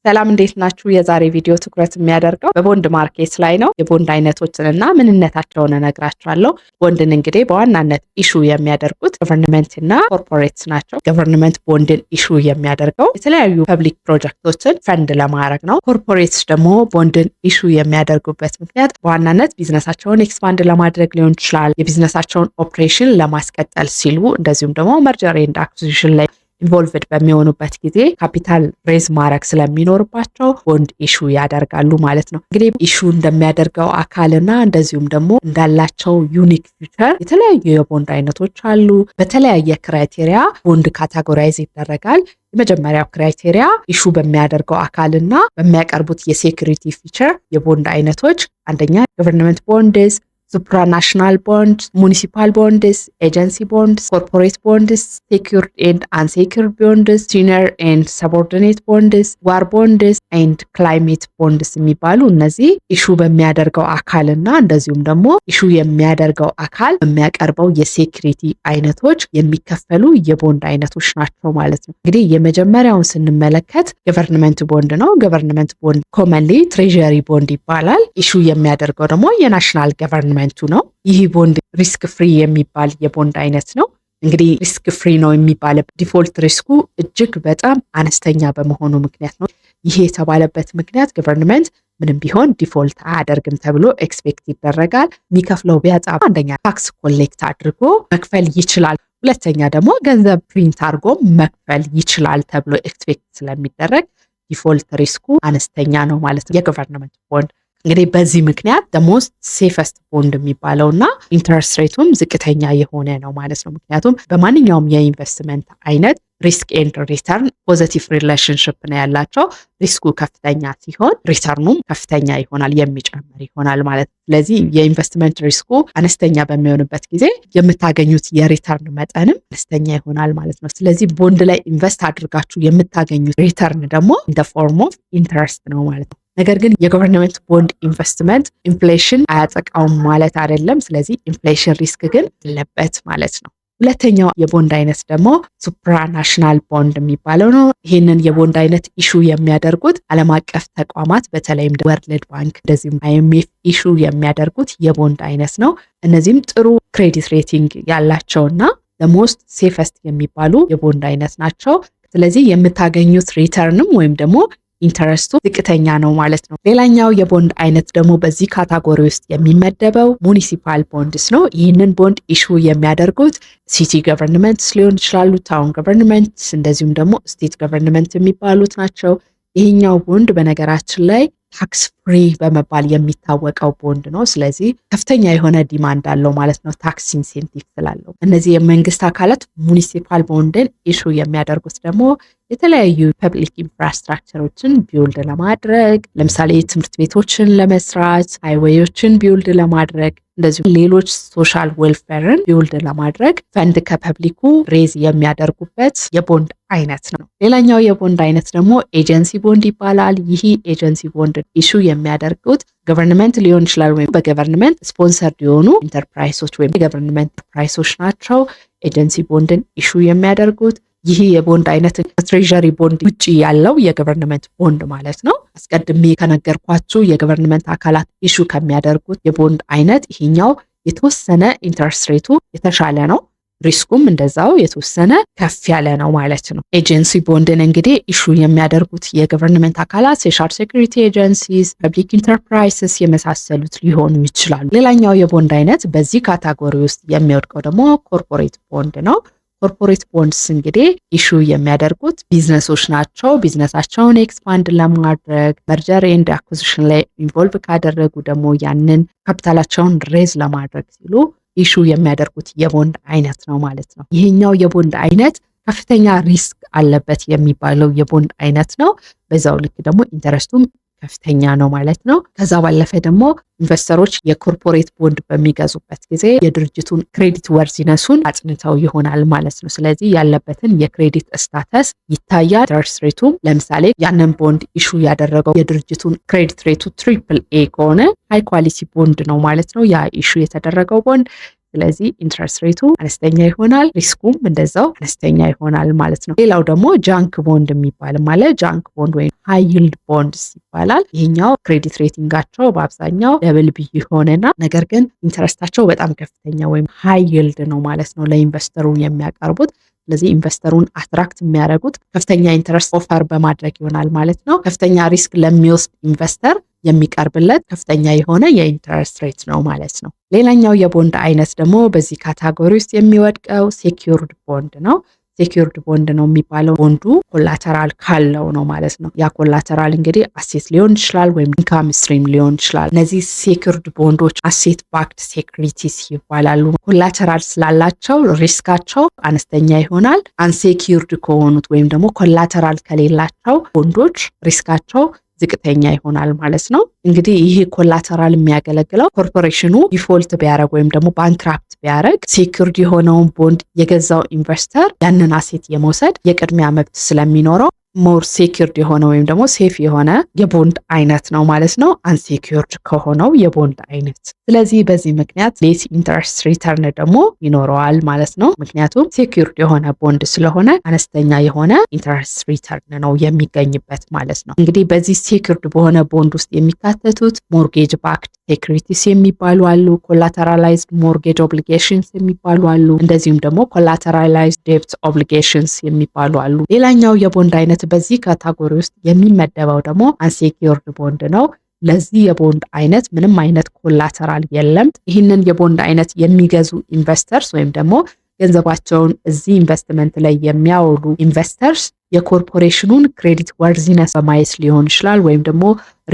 ሰላም እንዴት ናችሁ? የዛሬ ቪዲዮ ትኩረት የሚያደርገው በቦንድ ማርኬት ላይ ነው። የቦንድ አይነቶችንና ምንነታቸውን እነግራችኋለሁ። ቦንድን እንግዲህ በዋናነት ኢሹ የሚያደርጉት ገቨርንመንት እና ኮርፖሬትስ ናቸው። ገቨርንመንት ቦንድን ኢሹ የሚያደርገው የተለያዩ ፐብሊክ ፕሮጀክቶችን ፈንድ ለማድረግ ነው። ኮርፖሬትስ ደግሞ ቦንድን ኢሹ የሚያደርጉበት ምክንያት በዋናነት ቢዝነሳቸውን ኤክስፓንድ ለማድረግ ሊሆን ይችላል፣ የቢዝነሳቸውን ኦፕሬሽን ለማስቀጠል ሲሉ፣ እንደዚሁም ደግሞ መርጀር ኤንድ አኩዚሽን ላይ ኢንቮልቭድ በሚሆኑበት ጊዜ ካፒታል ሬዝ ማድረግ ስለሚኖርባቸው ቦንድ ኢሹ ያደርጋሉ ማለት ነው። እንግዲህ ኢሹ እንደሚያደርገው አካልና እንደዚሁም ደግሞ እንዳላቸው ዩኒክ ፊቸር የተለያዩ የቦንድ አይነቶች አሉ። በተለያየ ክራይቴሪያ ቦንድ ካታጎራይዝ ይደረጋል። የመጀመሪያው ክራይቴሪያ ኢሹ በሚያደርገው አካልና በሚያቀርቡት የሴኩሪቲ ፊቸር የቦንድ አይነቶች አንደኛ ገቨርንመንት ቦንድስ፣ ሱፕራናሽናል ቦንድ፣ ሙኒሲፓል ቦንድስ፣ ኤጀንሲ ቦንድስ፣ ኮርፖሬት ቦንድስ፣ ሴኩርድ ኤንድ አንሴኩርድ ቦንድስ፣ ሲኒየር ኤንድ ሰቦርዲኔት ቦንድስ፣ ዋር ቦንድስ ኤንድ ክላይሜት ቦንድስ የሚባሉ እነዚህ ኢሹ በሚያደርገው አካልና እንደዚሁም ደግሞ ኢሹ የሚያደርገው አካል በሚያቀርበው የሴኩሪቲ አይነቶች የሚከፈሉ የቦንድ አይነቶች ናቸው ማለት ነው። እንግዲህ የመጀመሪያውን ስንመለከት ገቨርንመንት ቦንድ ነው። ገቨርንመንት ቦንድ ኮመንሊ ትሬዠሪ ቦንድ ይባላል። ኢሹ የሚያደርገው ደግሞ የናሽናል ገቨርንመንት ነው። ይህ ቦንድ ሪስክ ፍሪ የሚባል የቦንድ አይነት ነው። እንግዲህ ሪስክ ፍሪ ነው የሚባለው ዲፎልት ሪስኩ እጅግ በጣም አነስተኛ በመሆኑ ምክንያት ነው። ይህ የተባለበት ምክንያት ገቨርንመንት ምንም ቢሆን ዲፎልት አያደርግም ተብሎ ኤክስፔክት ይደረጋል። የሚከፍለው ቢያጣ አንደኛ ታክስ ኮሌክት አድርጎ መክፈል ይችላል፣ ሁለተኛ ደግሞ ገንዘብ ፕሪንት አድርጎ መክፈል ይችላል ተብሎ ኤክስፔክት ስለሚደረግ ዲፎልት ሪስኩ አነስተኛ ነው ማለት ነው የገቨርንመንት ቦንድ። እንግዲህ በዚህ ምክንያት ሞስት ሴፈስት ቦንድ የሚባለው እና ኢንተረስት ሬቱም ዝቅተኛ የሆነ ነው ማለት ነው። ምክንያቱም በማንኛውም የኢንቨስትመንት አይነት ሪስክ ኤንድ ሪተርን ፖዘቲቭ ሪሌሽንሽፕ ነው ያላቸው። ሪስኩ ከፍተኛ ሲሆን ሪተርኑም ከፍተኛ ይሆናል፣ የሚጨምር ይሆናል ማለት ነው። ስለዚህ የኢንቨስትመንት ሪስኩ አነስተኛ በሚሆንበት ጊዜ የምታገኙት የሪተርን መጠንም አነስተኛ ይሆናል ማለት ነው። ስለዚህ ቦንድ ላይ ኢንቨስት አድርጋችሁ የምታገኙት ሪተርን ደግሞ ኢን ዘ ፎርም ኦፍ ኢንተረስት ነው ማለት ነው። ነገር ግን የገቨርንመንት ቦንድ ኢንቨስትመንት ኢንፍሌሽን አያጠቃውም ማለት አይደለም። ስለዚህ ኢንፍሌሽን ሪስክ ግን አለበት ማለት ነው። ሁለተኛው የቦንድ አይነት ደግሞ ሱፕራናሽናል ቦንድ የሚባለው ነው። ይህንን የቦንድ አይነት ኢሹ የሚያደርጉት ዓለም አቀፍ ተቋማት በተለይም ወርልድ ባንክ እንደዚሁም IMF ኢሹ የሚያደርጉት የቦንድ አይነት ነው። እነዚህም ጥሩ ክሬዲት ሬቲንግ ያላቸውና ሞስት ሴፈስት የሚባሉ የቦንድ አይነት ናቸው። ስለዚህ የምታገኙት ሪተርንም ወይም ደግሞ ኢንተረስቱ ዝቅተኛ ነው ማለት ነው። ሌላኛው የቦንድ አይነት ደግሞ በዚህ ካታጎሪ ውስጥ የሚመደበው ሙኒሲፓል ቦንድስ ነው። ይህንን ቦንድ ኢሹ የሚያደርጉት ሲቲ ገቨርንመንትስ ሊሆን ይችላሉ፣ ታውን ገቨርንመንትስ እንደዚሁም ደግሞ ስቴት ገቨርንመንት የሚባሉት ናቸው። ይህኛው ቦንድ በነገራችን ላይ ታክስ ፍሪ በመባል የሚታወቀው ቦንድ ነው። ስለዚህ ከፍተኛ የሆነ ዲማንድ አለው ማለት ነው፣ ታክስ ኢንሴንቲቭ ስላለው። እነዚህ የመንግስት አካላት ሙኒሲፓል ቦንድን ኢሹ የሚያደርጉት ደግሞ የተለያዩ ፐብሊክ ኢንፍራስትራክቸሮችን ቢውልድ ለማድረግ ለምሳሌ ትምህርት ቤቶችን ለመስራት፣ ሃይዌዮችን ቢውልድ ለማድረግ እንደዚሁ ሌሎች ሶሻል ዌልፌርን ቢውልድ ለማድረግ ፈንድ ከፐብሊኩ ሬዝ የሚያደርጉበት የቦንድ አይነት ነው። ሌላኛው የቦንድ አይነት ደግሞ ኤጀንሲ ቦንድ ይባላል። ይህ ኤጀንሲ ቦንድ ኢሹ የሚያደርጉት ገቨርንመንት ሊሆን ይችላል ወይም በገቨርንመንት ስፖንሰርድ የሆኑ ኢንተርፕራይሶች ወይም የገቨርንመንት ኢንተርፕራይሶች ናቸው ኤጀንሲ ቦንድን ኢሹ የሚያደርጉት። ይህ የቦንድ አይነት ከትሬዠሪ ቦንድ ውጭ ያለው የገቨርንመንት ቦንድ ማለት ነው። አስቀድሜ ከነገርኳችሁ የገቨርንመንት አካላት ኢሹ ከሚያደርጉት የቦንድ አይነት ይሄኛው የተወሰነ ኢንተረስት ሬቱ የተሻለ ነው፣ ሪስኩም እንደዛው የተወሰነ ከፍ ያለ ነው ማለት ነው። ኤጀንሲ ቦንድን እንግዲህ ኢሹ የሚያደርጉት የገቨርንመንት አካላት ሶሻል ሴኩሪቲ ኤጀንሲስ፣ ፐብሊክ ኢንተርፕራይስስ የመሳሰሉት ሊሆኑ ይችላሉ። ሌላኛው የቦንድ አይነት በዚህ ካታጎሪ ውስጥ የሚወድቀው ደግሞ ኮርፖሬት ቦንድ ነው። ኮርፖሬት ቦንድስ እንግዲህ ኢሹ የሚያደርጉት ቢዝነሶች ናቸው። ቢዝነሳቸውን ኤክስፓንድ ለማድረግ መርጀር ኤንድ አኩዚሽን ላይ ኢንቮልቭ ካደረጉ ደግሞ ያንን ካፒታላቸውን ሬዝ ለማድረግ ሲሉ ኢሹ የሚያደርጉት የቦንድ አይነት ነው ማለት ነው። ይሄኛው የቦንድ አይነት ከፍተኛ ሪስክ አለበት የሚባለው የቦንድ አይነት ነው። በዛው ልክ ደግሞ ኢንተረስቱም ከፍተኛ ነው ማለት ነው። ከዛ ባለፈ ደግሞ ኢንቨስተሮች የኮርፖሬት ቦንድ በሚገዙበት ጊዜ የድርጅቱን ክሬዲት ወርዚነሱን አጥንተው ይሆናል ማለት ነው። ስለዚህ ያለበትን የክሬዲት ስታተስ ይታያል። ኢንተረስት ሬቱም ለምሳሌ ያንን ቦንድ ኢሹ ያደረገው የድርጅቱን ክሬዲት ሬቱ AAA ከሆነ ሃይ ኳሊቲ ቦንድ ነው ማለት ነው ያ ኢሹ የተደረገው ቦንድ። ስለዚህ ኢንትረስት ሬቱ አነስተኛ ይሆናል፣ ሪስኩም እንደዛው አነስተኛ ይሆናል ማለት ነው። ሌላው ደግሞ ጃንክ ቦንድ የሚባል ማለት ጃንክ ቦንድ ወይም ሃይ ይልድ ቦንድስ ይባላል። ይሄኛው ክሬዲት ሬቲንጋቸው በአብዛኛው ደብል ቢ የሆነና ነገር ግን ኢንትረስታቸው በጣም ከፍተኛ ወይም ሃይ ይልድ ነው ማለት ነው ለኢንቨስተሩ የሚያቀርቡት። ስለዚህ ኢንቨስተሩን አትራክት የሚያደርጉት ከፍተኛ ኢንትረስት ኦፈር በማድረግ ይሆናል ማለት ነው። ከፍተኛ ሪስክ ለሚወስድ ኢንቨስተር የሚቀርብለት ከፍተኛ የሆነ የኢንትረስት ሬት ነው ማለት ነው። ሌላኛው የቦንድ አይነት ደግሞ በዚህ ካታጎሪ ውስጥ የሚወድቀው ሴኪዩርድ ቦንድ ነው። ሴኪዩርድ ቦንድ ነው የሚባለው ቦንዱ ኮላተራል ካለው ነው ማለት ነው። ያ ኮላተራል እንግዲህ አሴት ሊሆን ይችላል ወይም ኢንካም ስትሪም ሊሆን ይችላል። እነዚህ ሴኪዩርድ ቦንዶች አሴት ባክድ ሴኩሪቲስ ይባላሉ። ኮላተራል ስላላቸው ሪስካቸው አነስተኛ ይሆናል። አንሴኪዩርድ ከሆኑት ወይም ደግሞ ኮላተራል ከሌላቸው ቦንዶች ሪስካቸው ዝቅተኛ ይሆናል ማለት ነው። እንግዲህ ይሄ ኮላተራል የሚያገለግለው ኮርፖሬሽኑ ዲፎልት ቢያደርግ ወይም ደግሞ ባንክራፕት ቢያደርግ ሴኩርድ የሆነውን ቦንድ የገዛው ኢንቨስተር ያንን አሴት የመውሰድ የቅድሚያ መብት ስለሚኖረው ሞር ሴኩርድ የሆነ ወይም ደግሞ ሴፍ የሆነ የቦንድ አይነት ነው ማለት ነው፣ አንሴኩርድ ከሆነው የቦንድ አይነት። ስለዚህ በዚህ ምክንያት ሌስ ኢንተረስት ሪተርን ደግሞ ይኖረዋል ማለት ነው። ምክንያቱም ሴኩርድ የሆነ ቦንድ ስለሆነ አነስተኛ የሆነ ኢንተረስት ሪተርን ነው የሚገኝበት ማለት ነው። እንግዲህ በዚህ ሴኩርድ በሆነ ቦንድ ውስጥ የሚካተቱት ሞርጌጅ ባክድ ሴኩሪቲስ የሚባሉ አሉ፣ ኮላተራላይዝድ ሞርጌጅ ኦብሊጌሽንስ የሚባሉ አሉ፣ እንደዚሁም ደግሞ ኮላተራላይዝድ ዴብት ኦብሊጌሽንስ የሚባሉ አሉ። ሌላኛው የቦንድ አይነት በዚህ ካታጎሪ ውስጥ የሚመደበው ደግሞ አንሴኪዩርድ ቦንድ ነው። ለዚህ የቦንድ አይነት ምንም አይነት ኮላተራል የለም። ይህንን የቦንድ አይነት የሚገዙ ኢንቨስተርስ ወይም ደግሞ ገንዘባቸውን እዚህ ኢንቨስትመንት ላይ የሚያውሉ ኢንቨስተርስ የኮርፖሬሽኑን ክሬዲት ወርዚነስ በማየት ሊሆን ይችላል፣ ወይም ደግሞ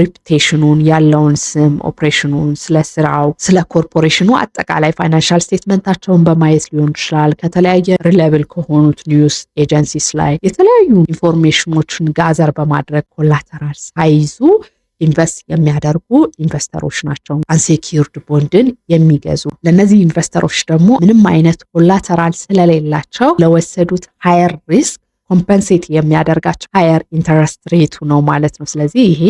ሪፑቴሽኑን፣ ያለውን ስም፣ ኦፕሬሽኑን፣ ስለ ስራው፣ ስለ ኮርፖሬሽኑ አጠቃላይ ፋይናንሻል ስቴትመንታቸውን በማየት ሊሆን ይችላል። ከተለያየ ሪሌብል ከሆኑት ኒውስ ኤጀንሲስ ላይ የተለያዩ ኢንፎርሜሽኖችን ጋዘር በማድረግ ኮላተራል ሳይዙ ኢንቨስት የሚያደርጉ ኢንቨስተሮች ናቸው አንሴኪዩርድ ቦንድን የሚገዙ። ለነዚህ ኢንቨስተሮች ደግሞ ምንም አይነት ኮላተራል ስለሌላቸው ለወሰዱት ሃየር ሪስክ ኮምፐንሴት የሚያደርጋቸው ሃየር ኢንተረስት ሬቱ ነው ማለት ነው። ስለዚህ ይሄ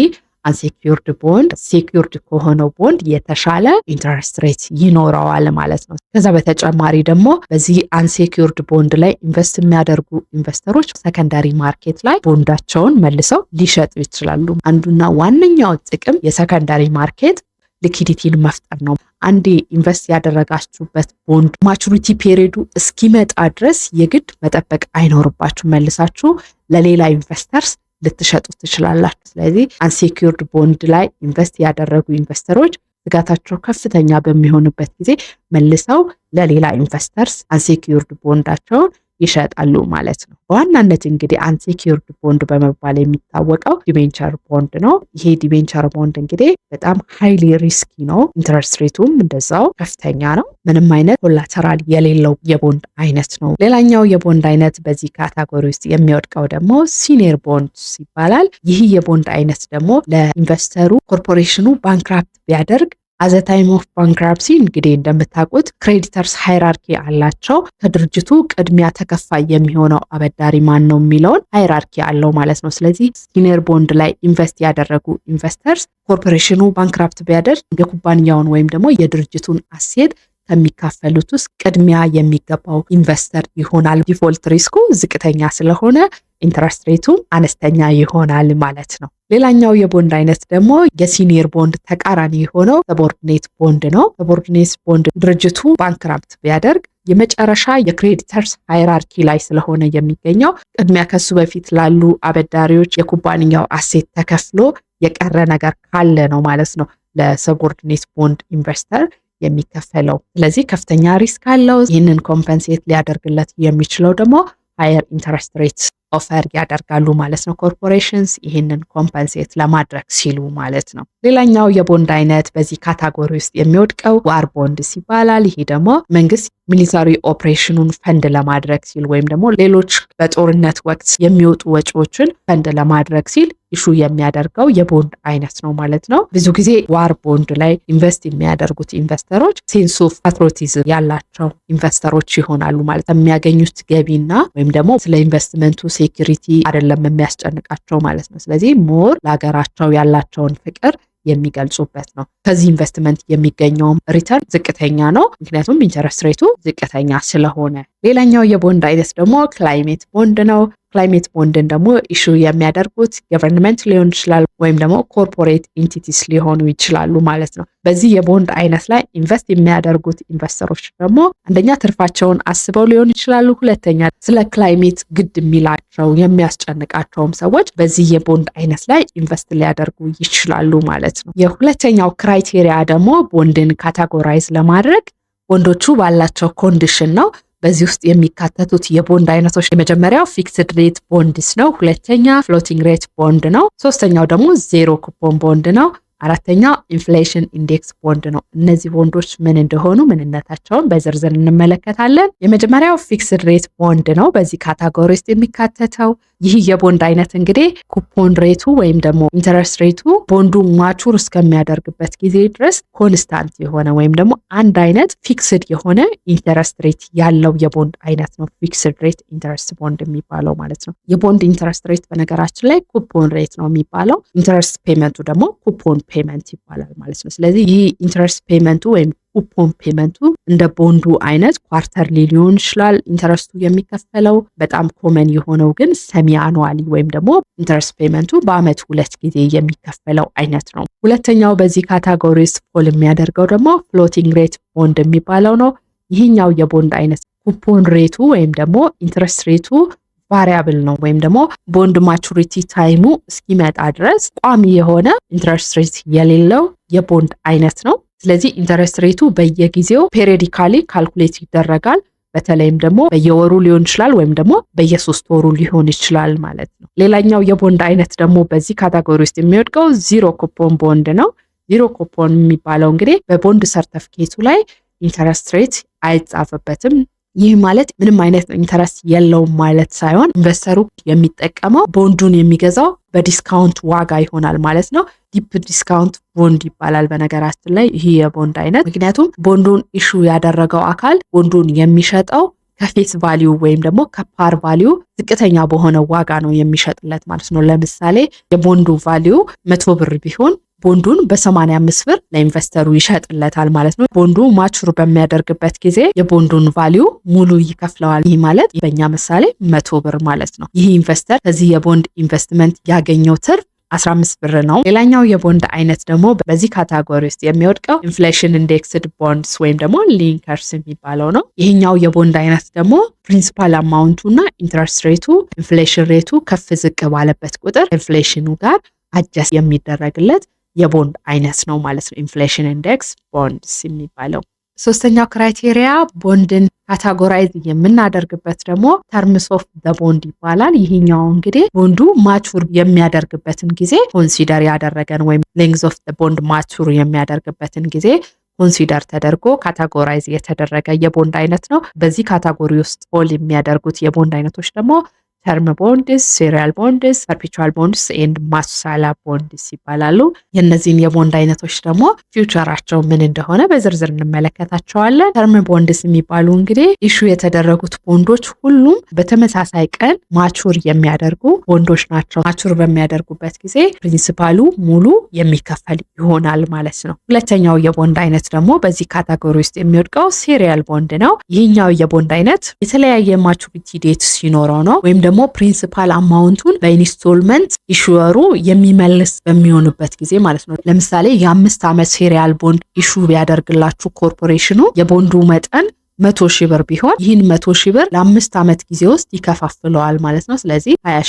አንሴኪዩርድ ቦንድ ሴኪዩርድ ከሆነው ቦንድ የተሻለ ኢንተረስት ሬት ይኖረዋል ማለት ነው። ከዛ በተጨማሪ ደግሞ በዚህ አንሴኪዩርድ ቦንድ ላይ ኢንቨስት የሚያደርጉ ኢንቨስተሮች ሰከንዳሪ ማርኬት ላይ ቦንዳቸውን መልሰው ሊሸጡ ይችላሉ። አንዱና ዋነኛው ጥቅም የሰከንዳሪ ማርኬት ሊኪዲቲን መፍጠር ነው። አንዴ ኢንቨስት ያደረጋችሁበት ቦንድ ማቹሪቲ ፔሪዱ እስኪመጣ ድረስ የግድ መጠበቅ አይኖርባችሁ፣ መልሳችሁ ለሌላ ኢንቨስተርስ ልትሸጡ ትችላላችሁ። ስለዚህ አንሴኪዩርድ ቦንድ ላይ ኢንቨስት ያደረጉ ኢንቨስተሮች ስጋታቸው ከፍተኛ በሚሆንበት ጊዜ መልሰው ለሌላ ኢንቨስተርስ አንሴኪዩርድ ቦንዳቸውን ይሸጣሉ ማለት ነው። በዋናነት እንግዲህ አንሴኪዩርድ ቦንድ በመባል የሚታወቀው ዲቤንቸር ቦንድ ነው። ይሄ ዲቤንቸር ቦንድ እንግዲህ በጣም ሃይሊ ሪስኪ ነው። ኢንተረስት ሬቱም እንደዛው ከፍተኛ ነው። ምንም አይነት ኮላተራል የሌለው የቦንድ አይነት ነው። ሌላኛው የቦንድ አይነት በዚህ ካታጎሪ ውስጥ የሚወድቀው ደግሞ ሲኒየር ቦንድ ይባላል። ይህ የቦንድ አይነት ደግሞ ለኢንቨስተሩ ኮርፖሬሽኑ ባንክራፕት ቢያደርግ አዘ ታይም ኦፍ ባንክራፕሲ እንግዲህ እንደምታውቁት ክሬዲተርስ ሃይራርኪ አላቸው። ከድርጅቱ ቅድሚያ ተከፋይ የሚሆነው አበዳሪ ማን ነው የሚለውን ሃይራርኪ አለው ማለት ነው። ስለዚህ ሲኒየር ቦንድ ላይ ኢንቨስት ያደረጉ ኢንቨስተርስ ኮርፖሬሽኑ ባንክራፕት ቢያደርግ የኩባንያውን ወይም ደግሞ የድርጅቱን አሴት ከሚካፈሉት ውስጥ ቅድሚያ የሚገባው ኢንቨስተር ይሆናል። ዲፎልት ሪስኩ ዝቅተኛ ስለሆነ ኢንተረስት ሬቱ አነስተኛ ይሆናል ማለት ነው። ሌላኛው የቦንድ አይነት ደግሞ የሲኒየር ቦንድ ተቃራኒ የሆነው ሰቦርዲኔት ቦንድ ነው። ሰቦርዲኔት ቦንድ ድርጅቱ ባንክራፕት ቢያደርግ የመጨረሻ የክሬዲተርስ ሃይራርኪ ላይ ስለሆነ የሚገኘው ቅድሚያ ከሱ በፊት ላሉ አበዳሪዎች የኩባንያው አሴት ተከፍሎ የቀረ ነገር ካለ ነው ማለት ነው ለሰቦርዲኔት ቦንድ ኢንቨስተር የሚከፈለው። ስለዚህ ከፍተኛ ሪስክ አለው። ይህንን ኮምፐንሴት ሊያደርግለት የሚችለው ደግሞ ሃየር ኢንተረስት ሬት ኦፈር ያደርጋሉ ማለት ነው ኮርፖሬሽንስ ይህንን ኮምፐንሴት ለማድረግ ሲሉ ማለት ነው። ሌላኛው የቦንድ አይነት በዚህ ካታጎሪ ውስጥ የሚወድቀው ዋር ቦንድስ ይባላል። ይሄ ደግሞ መንግስት ሚሊታሪ ኦፕሬሽኑን ፈንድ ለማድረግ ሲል ወይም ደግሞ ሌሎች በጦርነት ወቅት የሚወጡ ወጪዎችን ፈንድ ለማድረግ ሲል ኢሹ የሚያደርገው የቦንድ አይነት ነው ማለት ነው። ብዙ ጊዜ ዋር ቦንድ ላይ ኢንቨስት የሚያደርጉት ኢንቨስተሮች ሴንስ ኦፍ ፓትሪዮቲዝም ያላቸው ኢንቨስተሮች ይሆናሉ ማለት የሚያገኙት ገቢና ወይም ደግሞ ስለ ኢንቨስትመንቱ ሴኩሪቲ አይደለም የሚያስጨንቃቸው ማለት ነው። ስለዚህ ሞር ለሀገራቸው ያላቸውን ፍቅር የሚገልጹበት ነው። ከዚህ ኢንቨስትመንት የሚገኘውም ሪተርን ዝቅተኛ ነው፣ ምክንያቱም ኢንተረስት ሬቱ ዝቅተኛ ስለሆነ። ሌላኛው የቦንድ አይነት ደግሞ ክላይሜት ቦንድ ነው። ክላይሜት ቦንድን ደግሞ ኢሹ የሚያደርጉት ገቨርንመንት ሊሆን ይችላል ወይም ደግሞ ኮርፖሬት ኢንቲቲስ ሊሆኑ ይችላሉ ማለት ነው። በዚህ የቦንድ አይነት ላይ ኢንቨስት የሚያደርጉት ኢንቨስተሮች ደግሞ አንደኛ ትርፋቸውን አስበው ሊሆን ይችላሉ። ሁለተኛ ስለ ክላይሜት ግድ የሚላቸው የሚያስጨንቃቸውም ሰዎች በዚህ የቦንድ አይነት ላይ ኢንቨስት ሊያደርጉ ይችላሉ ማለት ነው። የሁለተኛው ክራይቴሪያ ደግሞ ቦንድን ካታጎራይዝ ለማድረግ ቦንዶቹ ባላቸው ኮንዲሽን ነው። በዚህ ውስጥ የሚካተቱት የቦንድ አይነቶች የመጀመሪያው ፊክስድ ሬት ቦንድስ ነው። ሁለተኛ ፍሎቲንግ ሬት ቦንድ ነው። ሶስተኛው ደግሞ ዜሮ ኩፖን ቦንድ ነው። አራተኛ ኢንፍሌሽን ኢንዴክስ ቦንድ ነው። እነዚህ ቦንዶች ምን እንደሆኑ ምንነታቸውን በዝርዝር እንመለከታለን። የመጀመሪያው ፊክስድ ሬት ቦንድ ነው በዚህ ካታጎሪ ውስጥ የሚካተተው። ይህ የቦንድ አይነት እንግዲህ ኩፖን ሬቱ ወይም ደግሞ ኢንተረስት ሬቱ ቦንዱ ማቹር እስከሚያደርግበት ጊዜ ድረስ ኮንስታንት የሆነ ወይም ደግሞ አንድ አይነት ፊክስድ የሆነ ኢንተረስት ሬት ያለው የቦንድ አይነት ነው ፊክስድ ሬት ኢንተረስት ቦንድ የሚባለው ማለት ነው። የቦንድ ኢንተረስት ሬት በነገራችን ላይ ኩፖን ሬት ነው የሚባለው። ኢንተረስት ፔመንቱ ደግሞ ኩፖን ፔመንት ይባላል ማለት ነው። ስለዚህ ይህ ኢንተረስት ፔመንቱ ወይም ኩፖን ፔመንቱ እንደ ቦንዱ አይነት ኳርተርሊ ሊሆን ይችላል ኢንተረስቱ የሚከፈለው። በጣም ኮመን የሆነው ግን ሰሚ አኑዋሊ ወይም ደግሞ ኢንተረስት ፔመንቱ በአመት 2 ጊዜ የሚከፈለው አይነት ነው። ሁለተኛው በዚህ ካታጎሪ ውስጥ ፎል የሚያደርገው ደግሞ ፍሎቲንግ ሬት ቦንድ የሚባለው ነው። ይህኛው የቦንድ አይነት ኩፖን ሬቱ ወይም ደግሞ ኢንተረስት ሬቱ ቫሪያብል ነው ወይም ደግሞ ቦንድ ማቹሪቲ ታይሙ እስኪመጣ ድረስ ቋሚ የሆነ ኢንተረስት ሬት የሌለው የቦንድ አይነት ነው። ስለዚህ ኢንተረስት ሬቱ በየጊዜው ፔሪዮዲካሊ ካልኩሌት ይደረጋል። በተለይም ደግሞ በየወሩ ሊሆን ይችላል ወይም ደግሞ በየ3 ወሩ ሊሆን ይችላል ማለት ነው። ሌላኛው የቦንድ አይነት ደግሞ በዚህ ካታጎሪ ውስጥ የሚወድቀው ዚሮ ኩፖን ቦንድ ነው። ዚሮ ኩፖን የሚባለው እንግዲህ በቦንድ ሰርተፊኬቱ ላይ ኢንተረስት ሬት አይጻፍበትም። ይህ ማለት ምንም አይነት ኢንተረስት የለውም ማለት ሳይሆን ኢንቨስተሩ የሚጠቀመው ቦንዱን የሚገዛው በዲስካውንት ዋጋ ይሆናል ማለት ነው። ዲፕ ዲስካውንት ቦንድ ይባላል በነገራችን ላይ ይህ የቦንድ አይነት። ምክንያቱም ቦንዱን ኢሹ ያደረገው አካል ቦንዱን የሚሸጠው ከፌስ ቫሊዩ ወይም ደግሞ ከፓር ቫሊዩ ዝቅተኛ በሆነ ዋጋ ነው የሚሸጥለት ማለት ነው። ለምሳሌ የቦንዱ ቫሊዩ 100 ብር ቢሆን ቦንዱን በ85 ብር ለኢንቨስተሩ ይሸጥለታል ማለት ነው። ቦንዱ ማቹር በሚያደርግበት ጊዜ የቦንዱን ቫሊዩ ሙሉ ይከፍለዋል። ይህ ማለት በእኛ ምሳሌ 100 ብር ማለት ነው። ይህ ኢንቨስተር ከዚህ የቦንድ ኢንቨስትመንት ያገኘው ትርፍ 15 ብር ነው። ሌላኛው የቦንድ አይነት ደግሞ በዚህ ካታጎሪ ውስጥ የሚወድቀው ኢንፍሌሽን ኢንዴክስድ ቦንድስ ወይም ደግሞ ሊንከርስ የሚባለው ነው። ይህኛው የቦንድ አይነት ደግሞ ፕሪንሲፓል አማውንቱ እና ኢንትረስት ሬቱ ኢንፍሌሽን ሬቱ ከፍ ዝቅ ባለበት ቁጥር ኢንፍሌሽኑ ጋር አጀስት የሚደረግለት የቦንድ አይነት ነው ማለት ነው። ኢንፍሌሽን ኢንዴክስ ቦንድስ የሚባለው። ሶስተኛው ክራይቴሪያ ቦንድን ካታጎራይዝ የምናደርግበት ደግሞ ተርምስ ኦፍ ዘ ቦንድ ይባላል። ይህኛው እንግዲህ ቦንዱ ማቹር የሚያደርግበትን ጊዜ ኮንሲደር ያደረገን ወይም ሌንግዝ ኦፍ ዘ ቦንድ ማቹር የሚያደርግበትን ጊዜ ኮንሲደር ተደርጎ ካታጎራይዝ የተደረገ የቦንድ አይነት ነው። በዚህ ካታጎሪ ውስጥ ፎል የሚያደርጉት የቦንድ አይነቶች ደግሞ ተርም ቦንድስ፣ ሲሪያል ቦንድስ፣ ፐርፔቹዋል ቦንድስ ኤንድ ማሳላ ቦንድስ ይባላሉ። የእነዚህን የቦንድ አይነቶች ደግሞ ፊውቸራቸው ምን እንደሆነ በዝርዝር እንመለከታቸዋለን። ተርም ቦንድስ የሚባሉ እንግዲህ ኢሹ የተደረጉት ቦንዶች ሁሉም በተመሳሳይ ቀን ማቹር የሚያደርጉ ቦንዶች ናቸው። ማቹር በሚያደርጉበት ጊዜ ፕሪንሲፓሉ ሙሉ የሚከፈል ይሆናል ማለት ነው። ሁለተኛው የቦንድ አይነት ደግሞ በዚህ ካታጎሪ ውስጥ የሚወድቀው ሲሪያል ቦንድ ነው። ይህኛው የቦንድ አይነት የተለያየ ማቹሪቲ ዴት ሲኖረው ነው ወይም ደግሞ ፕሪንሲፓል አማውንቱን በኢንስቶልመንት ኢሹወሩ የሚመልስ በሚሆንበት ጊዜ ማለት ነው። ለምሳሌ የ5 ዓመት ሲሪያል ቦንድ ኢሹ ቢያደርግላችሁ ኮርፖሬሽኑ የቦንዱ መጠን 100 ሺህ ብር ቢሆን ይህን 100 ሺህ ብር ለ5 ዓመት ጊዜ ውስጥ ይከፋፍለዋል ማለት ነው። ስለዚህ 20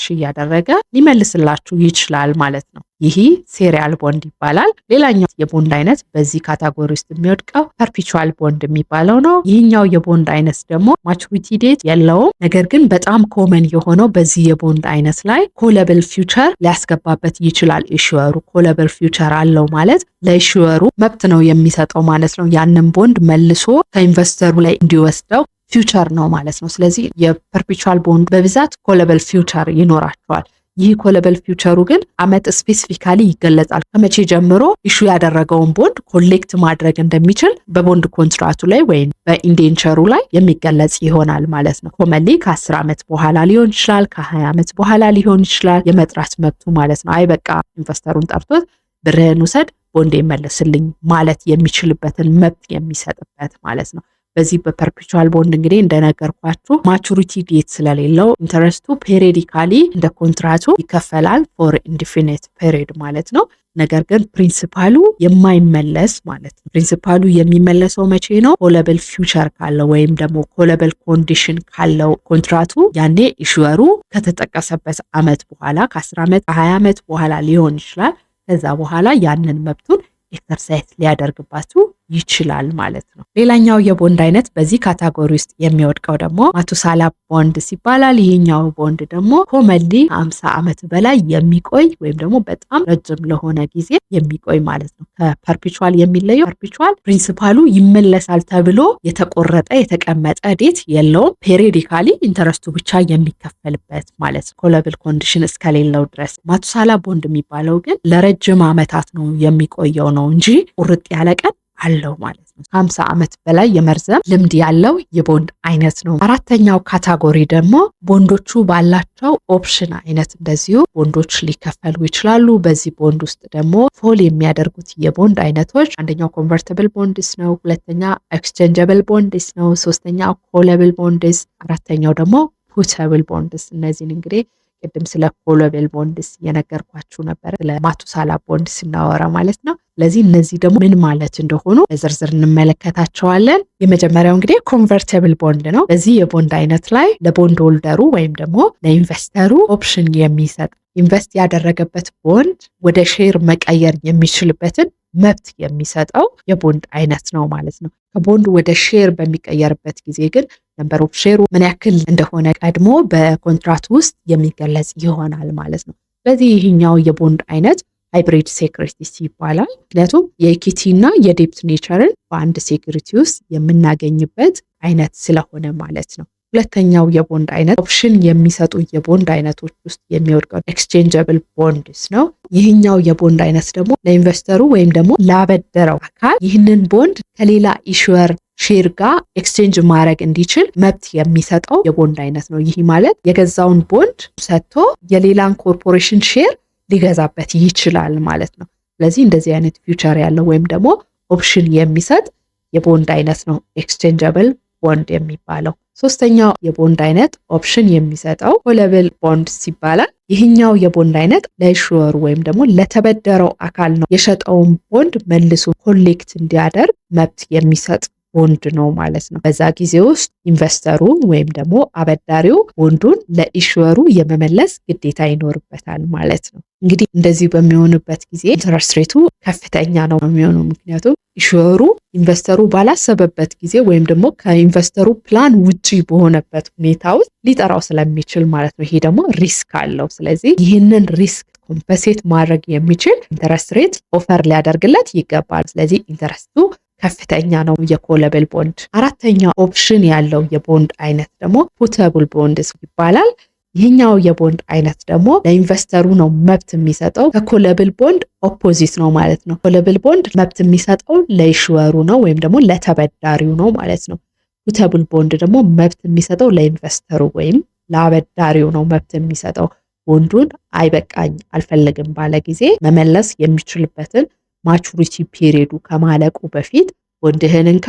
ሺህ እያደረገ ሊመልስላችሁ ይችላል ማለት ነው። ይህ ሲሪያል ቦንድ ይባላል። ሌላኛው የቦንድ አይነት በዚህ ካታጎሪ ውስጥ የሚወድቀው ፐርፔቹዋል ቦንድ የሚባለው ነው። ይህኛው የቦንድ አይነት ደግሞ ማቹሪቲ ዴት የለውም። ነገር ግን በጣም ኮመን የሆነው በዚህ የቦንድ አይነት ላይ ኮለብል ፊውቸር ሊያስገባበት ይችላል። ኢሹወሩ ኮለብል ፊውቸር አለው ማለት ለኢሹወሩ መብት ነው የሚሰጠው ማለት ነው። ያንን ቦንድ መልሶ ከኢንቨስተሩ ላይ እንዲወስደው ፊውቸር ነው ማለት ነው። ስለዚህ የፐርፔቹዋል ቦንድ በብዛት ኮለብል ፊውቸር ይኖራቸዋል። ይህ ኮለብል ፊውቸሩ ግን አመት ስፔሲፊካሊ ይገለጻል። ከመቼ ጀምሮ ኢሹ ያደረገውን ቦንድ ኮሌክት ማድረግ እንደሚችል በቦንድ ኮንትራቱ ላይ ወይም በኢንዴንቸሩ ላይ የሚገለጽ ይሆናል ማለት ነው። ኮመንሊ ከ10 ዓመት በኋላ ሊሆን ይችላል፣ ከ20 ዓመት በኋላ ሊሆን ይችላል የመጥራት መብቱ ማለት ነው። አይ በቃ ኢንቨስተሩን ጠርቶት ብርህን ውሰድ ቦንድ ይመለስልኝ ማለት የሚችልበትን መብት የሚሰጥበት ማለት ነው። በዚህ በፐርፔቹዋል ቦንድ እንግዲህ እንደነገርኳችሁ ማቹሪቲ ዴት ስለሌለው ኢንተረስቱ ፔሪዲካሊ እንደ ኮንትራቱ ይከፈላል ፎር ኢንዲፊኒት ፔሪድ ማለት ነው። ነገር ግን ፕሪንሲፓሉ የማይመለስ ማለት ነው። ፕሪንሲፓሉ የሚመለሰው መቼ ነው? ኮለብል ፊውቸር ካለው ወይም ደግሞ ኮለብል ኮንዲሽን ካለው ኮንትራቱ ያኔ ኢሹወሩ ከተጠቀሰበት አመት በኋላ ከ10 ዓመት 20 ዓመት በኋላ ሊሆን ይችላል። ከዛ በኋላ ያንን መብቱን ኤክሰርሳይዝ ሊያደርግባችሁ ይችላል ማለት ነው። ሌላኛው የቦንድ አይነት በዚህ ካታጎሪ ውስጥ የሚወድቀው ደግሞ ማቱሳላ ቦንድስ ይባላል። ይሄኛው ቦንድ ደግሞ ኮመንሊ 50 ዓመት በላይ የሚቆይ ወይም ደግሞ በጣም ረጅም ለሆነ ጊዜ የሚቆይ ማለት ነው። ከፐርፔቹዋል የሚለየው ፐርፔቹዋል ፕሪንሲፓሉ ይመለሳል ተብሎ የተቆረጠ የተቀመጠ ዴት የለውም። ፔሪዲካሊ ኢንተረስቱ ብቻ የሚከፈልበት ማለት ነው፣ ኮለብል ኮንዲሽን እስከሌለው ድረስ። ማቱሳላ ቦንድ የሚባለው ግን ለረጅም ዓመታት ነው የሚቆየው ነው እንጂ ቁርጥ ያለ ቀን አለው ማለት ነው። 50 ዓመት በላይ የመርዘም ልምድ ያለው የቦንድ አይነት ነው። አራተኛው ካታጎሪ ደግሞ ቦንዶቹ ባላቸው ኦፕሽን አይነት እንደዚሁ ቦንዶች ሊከፈሉ ይችላሉ። በዚህ ቦንድ ውስጥ ደግሞ ፎል የሚያደርጉት የቦንድ አይነቶች አንደኛው ኮንቨርቲብል ቦንድስ ነው፣ ሁለተኛ ኤክስቼንጀብል ቦንድስ ነው፣ ሶስተኛው ኮለብል ቦንድስ፣ አራተኛው ደግሞ ፑተብል ቦንድስ። እነዚህን እንግዲህ ቅድም ስለ ኮለብል ቦንድስ የነገርኳችሁ ነበር፣ ስለ ማቱሳላ ቦንድ ስናወራ ማለት ነው። ስለዚህ እነዚህ ደግሞ ምን ማለት እንደሆኑ በዝርዝር እንመለከታቸዋለን። የመጀመሪያው እንግዲህ ኮንቨርቲብል ቦንድ ነው። በዚህ የቦንድ አይነት ላይ ለቦንድ ሆልደሩ ወይም ደግሞ ለኢንቨስተሩ ኦፕሽን የሚሰጥ ኢንቨስት ያደረገበት ቦንድ ወደ ሼር መቀየር የሚችልበትን መብት የሚሰጠው የቦንድ አይነት ነው ማለት ነው። ከቦንድ ወደ ሼር በሚቀየርበት ጊዜ ግን ነምበር ኦፍ ሼሩ ምን ያክል እንደሆነ ቀድሞ በኮንትራት ውስጥ የሚገለጽ ይሆናል ማለት ነው። ስለዚህ ይህኛው የቦንድ አይነት ሃይብሪድ ሴኩሪቲስ ይባላል። ምክንያቱም የኢኩዊቲ እና የዴፕት ኔቸርን በአንድ ሴኩሪቲ ውስጥ የምናገኝበት አይነት ስለሆነ ማለት ነው። ሁለተኛው የቦንድ አይነት ኦፕሽን የሚሰጡ የቦንድ አይነቶች ውስጥ የሚወድቀው ኤክስቼንጀብል ቦንድስ ነው። ይህኛው የቦንድ አይነት ደግሞ ለኢንቨስተሩ ወይም ደግሞ ላበደረው አካል ይህንን ቦንድ ከሌላ ኢሹወር ሼር ጋር ኤክስቼንጅ ማድረግ እንዲችል መብት የሚሰጠው የቦንድ አይነት ነው። ይህ ማለት የገዛውን ቦንድ ሰጥቶ የሌላን ኮርፖሬሽን ሼር ሊገዛበት ይችላል ማለት ነው። ስለዚህ እንደዚህ አይነት ፊውቸር ያለው ወይም ደግሞ ኦፕሽን የሚሰጥ የቦንድ አይነት ነው ኤክስቼንጀብል ቦንድ የሚባለው። ሶስተኛው የቦንድ አይነት ኦፕሽን የሚሰጠው ኮለብል ቦንድስ ይባላል። ይህኛው የቦንድ አይነት ለኢሹወሩ ወይም ደግሞ ለተበደረው አካል ነው የሸጠውን ቦንድ መልሶ ኮሌክት እንዲያደርግ መብት የሚሰጥ ቦንድ ነው ማለት ነው። በዛ ጊዜ ውስጥ ኢንቨስተሩ ወይም ደግሞ አበዳሪው ቦንዱን ለኢሹወሩ የመመለስ ግዴታ ይኖርበታል ማለት ነው። እንግዲህ እንደዚህ በሚሆንበት ጊዜ ኢንተረስት ሬቱ ከፍተኛ ነው የሚሆነው። ምክንያቱም ኢሹወሩ ኢንቨስተሩ ባላሰበበት ጊዜ ወይም ደግሞ ከኢንቨስተሩ ፕላን ውጪ በሆነበት ሁኔታ ውስጥ ሊጠራው ስለሚችል ማለት ነው። ይሄ ደግሞ ሪስክ አለው። ስለዚህ ይህንን ሪስክ ኮምፐሴት ማድረግ የሚችል ኢንተረስት ሬት ኦፈር ሊያደርግለት ይገባል። ስለዚህ ኢንተረስቱ ከፍተኛ ነው የኮለብል ቦንድ። አራተኛው ኦፕሽን ያለው የቦንድ አይነት ደግሞ ፑተብል ቦንድስ ይባላል። ይህኛው የቦንድ አይነት ደግሞ ለኢንቨስተሩ ነው መብት የሚሰጠው፣ ከኮለብል ቦንድ ኦፖዚት ነው ማለት ነው። ኮለብል ቦንድ መብት የሚሰጠው ለኢሹወሩ ነው ወይም ደግሞ ለተበዳሪው ነው ማለት ነው። ፑተብል ቦንድ ደግሞ መብት የሚሰጠው ለኢንቨስተሩ ወይም ለአበዳሪው ነው መብት የሚሰጠው። ቦንዱን አይበቃኝ አልፈልግም ባለ ጊዜ መመለስ የሚችልበትን ማቹሪቲ ፒሪየዱ ከማለቁ በፊት ቦንድህን እንካ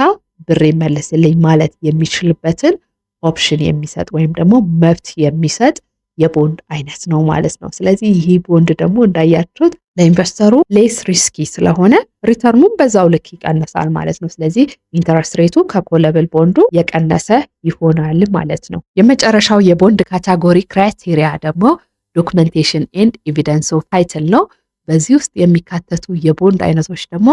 ብር ይመለስልኝ ማለት የሚችልበትን ኦፕሽን የሚሰጥ ወይም ደግሞ መብት የሚሰጥ የቦንድ አይነት ነው ማለት ነው። ስለዚህ ይህ ቦንድ ደግሞ እንዳያችሁት ለኢንቨስተሩ ሌስ ሪስኪ ስለሆነ ሪተርኑም በዛው ልክ ይቀንሳል ማለት ነው። ስለዚህ ኢንተረስት ሬቱ ከኮለብል ቦንዱ የቀነሰ ይሆናል ማለት ነው። የመጨረሻው የቦንድ ካታጎሪ ክራይቴሪያ ደግሞ ዶክመንቴሽን ኤንድ ኤቪደንስ ኦፍ ታይትል ነው። በዚህ ውስጥ የሚካተቱ የቦንድ አይነቶች ደግሞ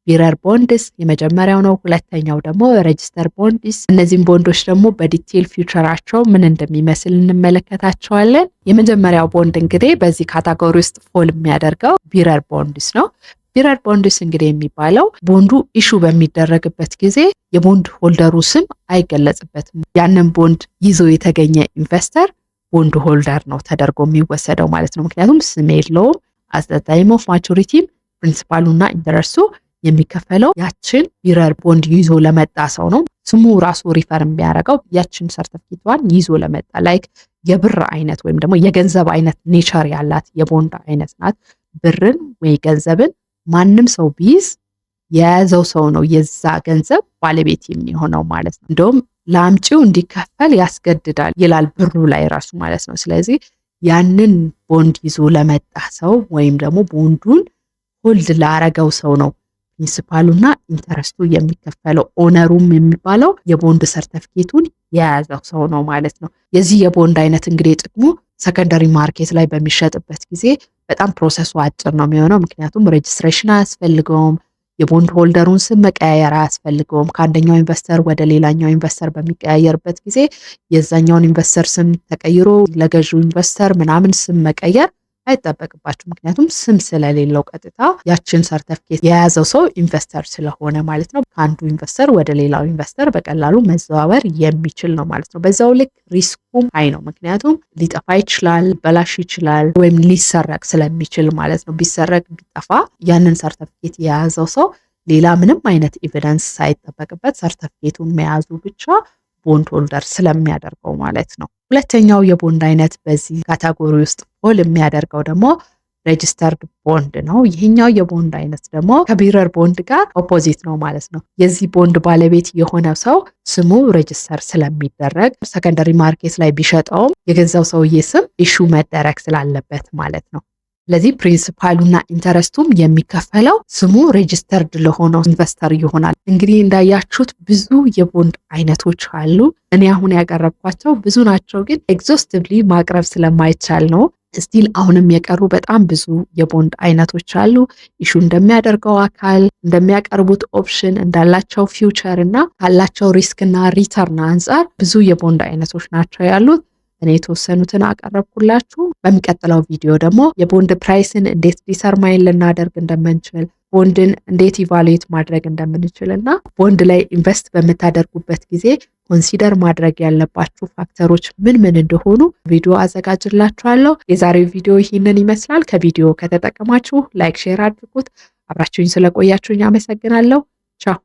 ቢረር ቦንድስ የመጀመሪያው ነው። ሁለተኛው ደግሞ ሬጂስተር ቦንድስ። እነዚህም ቦንዶች ደግሞ በዲቴል ፊውቸራቸው ምን እንደሚመስል እንመለከታቸዋለን። የመጀመሪያው ቦንድ እንግዲህ በዚህ ካታጎሪ ውስጥ ፎል የሚያደርገው ቢረር ቦንድስ ነው። ቢረር ቦንድስ እንግዲህ የሚባለው ቦንዱ ኢሹ በሚደረግበት ጊዜ የቦንድ ሆልደሩ ስም አይገለጽበትም። ያንን ቦንድ ይዞ የተገኘ ኢንቨስተር ቦንድ ሆልደር ነው ተደርጎ የሚወሰደው ማለት ነው። ምክንያቱም ስም የለውም። አት ዘ ታይም ኦፍ ማቹሪቲ ፕሪንሲፓሉና ኢንተረስቱ የሚከፈለው ያችን ቢረር ቦንድ ይዞ ለመጣ ሰው ነው። ስሙ ራሱ ሪፈር የሚያደርገው ያችን ሰርቲፊኬቷን ይዞ ለመጣ ላይክ የብር አይነት ወይም ደግሞ የገንዘብ አይነት ኔቸር ያላት የቦንድ አይነት ናት። ብርን ወይ ገንዘብን ማንም ሰው ቢይዝ የያዘው ሰው ነው የዛ ገንዘብ ባለቤት የሚሆነው ማለት ነው። እንደውም ለአምጪው እንዲከፈል ያስገድዳል ይላል ብሩ ላይ ራሱ ማለት ነው። ስለዚህ ያንን ቦንድ ይዞ ለመጣ ሰው ወይም ደግሞ ቦንዱን ሆልድ ላረገው ሰው ነው ፕሪንሲፓሉና ኢንተረስቱ የሚከፈለው። ኦነሩም የሚባለው የቦንድ ሰርተፊኬቱን የያዘው ሰው ነው ማለት ነው። የዚህ የቦንድ አይነት እንግዲህ ጥቅሙ ሰከንደሪ ማርኬት ላይ በሚሸጥበት ጊዜ በጣም ፕሮሰሱ አጭር ነው የሚሆነው። ምክንያቱም ሬጅስትሬሽን አያስፈልገውም። የቦንድ ሆልደሩን ስም መቀያየር አያስፈልገውም። ከአንደኛው ኢንቨስተር ወደ ሌላኛው ኢንቨስተር በሚቀያየርበት ጊዜ የዛኛውን ኢንቨስተር ስም ተቀይሮ ለገዢው ኢንቨስተር ምናምን ስም መቀየር አይጠበቅባችሁ። ምክንያቱም ስም ስለሌለው ቀጥታ ያችን ሰርተፊኬት የያዘው ሰው ኢንቨስተር ስለሆነ ማለት ነው። ከአንዱ ኢንቨስተር ወደ ሌላው ኢንቨስተር በቀላሉ መዘዋወር የሚችል ነው ማለት ነው። በዛው ልክ ሪስኩም ሃይ ነው። ምክንያቱም ሊጠፋ ይችላል፣ ሊበላሽ ይችላል፣ ወይም ሊሰረቅ ስለሚችል ማለት ነው። ቢሰረቅ ቢጠፋ ያንን ሰርተፊኬት የያዘው ሰው ሌላ ምንም አይነት ኤቪደንስ ሳይጠበቅበት ሰርተፊኬቱን መያዙ ብቻ ቦንድ ሆልደር ስለሚያደርገው ማለት ነው። ሁለተኛው የቦንድ አይነት በዚህ ካታጎሪ ውስጥ ፎል የሚያደርገው ደግሞ ሬጅስተርድ ቦንድ ነው። ይህኛው የቦንድ አይነት ደግሞ ከቢረር ቦንድ ጋር ኦፖዚት ነው ማለት ነው። የዚህ ቦንድ ባለቤት የሆነ ሰው ስሙ ሬጅስተር ስለሚደረግ ሰከንደሪ ማርኬት ላይ ቢሸጠውም የገዛው ሰውዬ ስም ኢሹ መደረግ ስላለበት ማለት ነው። ስለዚህ ፕሪንሲፓሉና ኢንተረስቱም የሚከፈለው ስሙ ሬጅስተርድ ለሆነው ኢንቨስተር ይሆናል። እንግዲህ እንዳያችሁት ብዙ የቦንድ አይነቶች አሉ። እኔ አሁን ያቀረብኳቸው ብዙ ናቸው፣ ግን ኤግዞስቲቭሊ ማቅረብ ስለማይቻል ነው። ስቲል አሁንም የቀሩ በጣም ብዙ የቦንድ አይነቶች አሉ። ኢሹ እንደሚያደርገው አካል፣ እንደሚያቀርቡት ኦፕሽን፣ እንዳላቸው ፊውቸር እና ካላቸው ሪስክና ሪተርን አንጻር ብዙ የቦንድ አይነቶች ናቸው ያሉት። እኔ የተወሰኑትን አቀረብኩላችሁ። በሚቀጥለው ቪዲዮ ደግሞ የቦንድ ፕራይስን እንዴት ዲተርማይን ልናደርግ እንደምንችል፣ ቦንድን እንዴት ኢቫሉዌት ማድረግ እንደምንችል እና ቦንድ ላይ ኢንቨስት በምታደርጉበት ጊዜ ኮንሲደር ማድረግ ያለባችሁ ፋክተሮች ምን ምን እንደሆኑ ቪዲዮ አዘጋጅላችኋለሁ። የዛሬው ቪዲዮ ይህንን ይመስላል። ከቪዲዮ ከተጠቀማችሁ ላይክ፣ ሼር አድርጉት። አብራችሁኝ ስለቆያችሁኝ አመሰግናለሁ። ቻው።